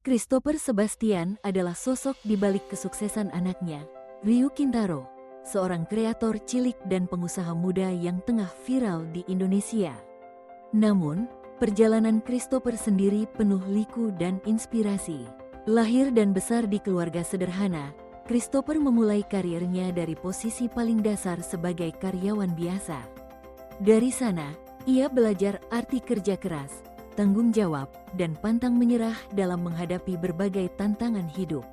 Christopher Sebastian adalah sosok di balik kesuksesan anaknya, Ryu Kintaro, seorang kreator cilik dan pengusaha muda yang tengah viral di Indonesia. Namun, perjalanan Christopher sendiri penuh liku dan inspirasi. Lahir dan besar di keluarga sederhana, Christopher memulai karirnya dari posisi paling dasar sebagai karyawan biasa. Dari sana, ia belajar arti kerja keras, tanggung jawab, dan pantang menyerah dalam menghadapi berbagai tantangan hidup.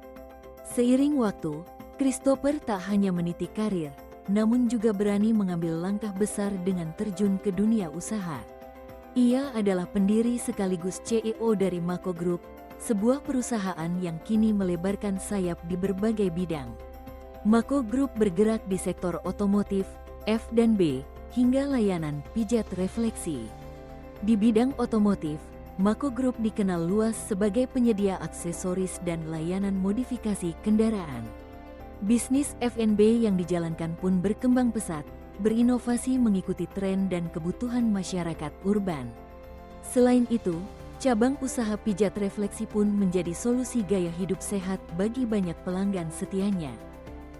Seiring waktu, Christopher tak hanya meniti karir, namun juga berani mengambil langkah besar dengan terjun ke dunia usaha. Ia adalah pendiri sekaligus CEO dari Mako Group, sebuah perusahaan yang kini melebarkan sayap di berbagai bidang. Mako Group bergerak di sektor otomotif, F&B, hingga layanan pijat refleksi. Di bidang otomotif, Mako Group dikenal luas sebagai penyedia aksesoris dan layanan modifikasi kendaraan. Bisnis F&B yang dijalankan pun berkembang pesat, berinovasi mengikuti tren dan kebutuhan masyarakat urban. Selain itu, cabang usaha pijat refleksi pun menjadi solusi gaya hidup sehat bagi banyak pelanggan setianya.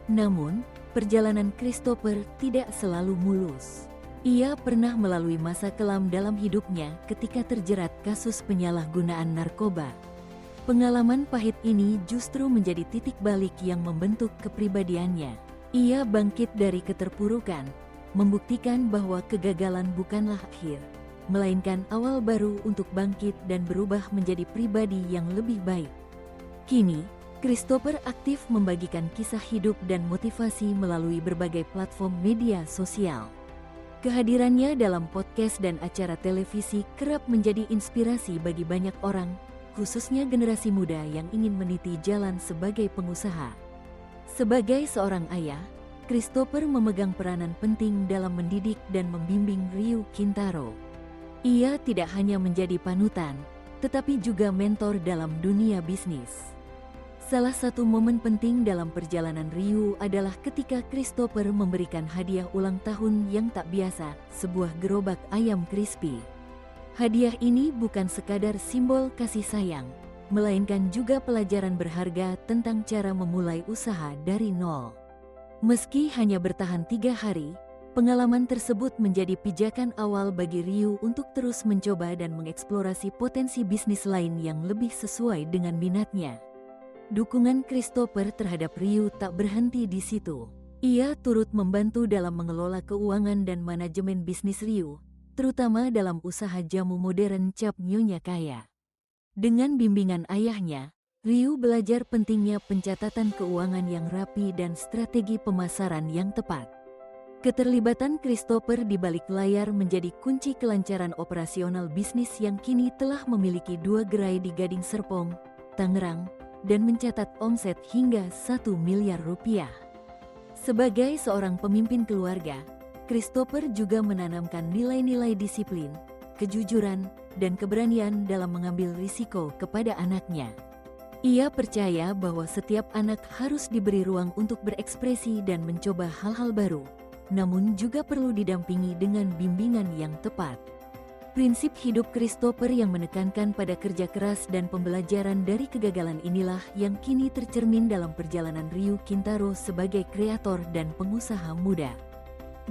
Namun, perjalanan Christopher tidak selalu mulus. Ia pernah melalui masa kelam dalam hidupnya ketika terjerat kasus penyalahgunaan narkoba. Pengalaman pahit ini justru menjadi titik balik yang membentuk kepribadiannya. Ia bangkit dari keterpurukan, membuktikan bahwa kegagalan bukanlah akhir, melainkan awal baru untuk bangkit dan berubah menjadi pribadi yang lebih baik. Kini, Christopher aktif membagikan kisah hidup dan motivasi melalui berbagai platform media sosial. Kehadirannya dalam podcast dan acara televisi kerap menjadi inspirasi bagi banyak orang, khususnya generasi muda yang ingin meniti jalan sebagai pengusaha. Sebagai seorang ayah, Christopher memegang peranan penting dalam mendidik dan membimbing Ryu Kintaro. Ia tidak hanya menjadi panutan, tetapi juga mentor dalam dunia bisnis. Salah satu momen penting dalam perjalanan Ryu adalah ketika Christopher memberikan hadiah ulang tahun yang tak biasa, sebuah gerobak ayam crispy. Hadiah ini bukan sekadar simbol kasih sayang, melainkan juga pelajaran berharga tentang cara memulai usaha dari nol. Meski hanya bertahan 3 hari, pengalaman tersebut menjadi pijakan awal bagi Ryu untuk terus mencoba dan mengeksplorasi potensi bisnis lain yang lebih sesuai dengan minatnya. Dukungan Christopher terhadap Ryu tak berhenti di situ. Ia turut membantu dalam mengelola keuangan dan manajemen bisnis Ryu, terutama dalam usaha jamu modern Cap Nyonya Kaya. Dengan bimbingan ayahnya, Ryu belajar pentingnya pencatatan keuangan yang rapi dan strategi pemasaran yang tepat. Keterlibatan Christopher di balik layar menjadi kunci kelancaran operasional bisnis yang kini telah memiliki 2 gerai di Gading Serpong, Tangerang, dan mencatat omset hingga 1 miliar rupiah. Sebagai seorang pemimpin keluarga, Christopher juga menanamkan nilai-nilai disiplin, kejujuran, dan keberanian dalam mengambil risiko kepada anaknya. Ia percaya bahwa setiap anak harus diberi ruang untuk berekspresi dan mencoba hal-hal baru, namun juga perlu didampingi dengan bimbingan yang tepat. Prinsip hidup Christopher yang menekankan pada kerja keras dan pembelajaran dari kegagalan inilah yang kini tercermin dalam perjalanan Ryu Kintaro sebagai kreator dan pengusaha muda.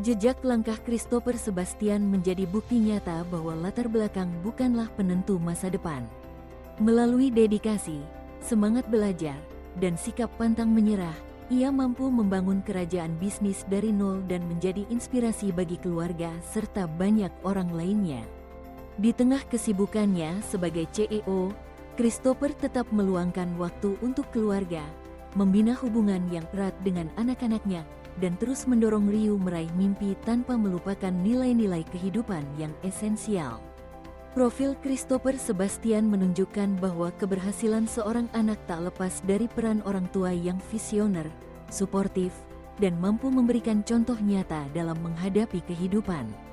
Jejak langkah Christopher Sebastian menjadi bukti nyata bahwa latar belakang bukanlah penentu masa depan. Melalui dedikasi, semangat belajar, dan sikap pantang menyerah, ia mampu membangun kerajaan bisnis dari nol dan menjadi inspirasi bagi keluarga serta banyak orang lainnya. Di tengah kesibukannya sebagai CEO, Christopher tetap meluangkan waktu untuk keluarga, membina hubungan yang erat dengan anak-anaknya, dan terus mendorong Ryu meraih mimpi tanpa melupakan nilai-nilai kehidupan yang esensial. Profil Christopher Sebastian menunjukkan bahwa keberhasilan seorang anak tak lepas dari peran orang tua yang visioner, suportif, dan mampu memberikan contoh nyata dalam menghadapi kehidupan.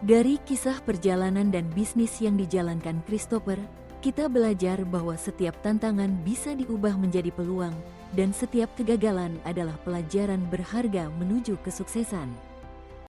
Dari kisah perjalanan dan bisnis yang dijalankan Christopher, kita belajar bahwa setiap tantangan bisa diubah menjadi peluang, dan setiap kegagalan adalah pelajaran berharga menuju kesuksesan.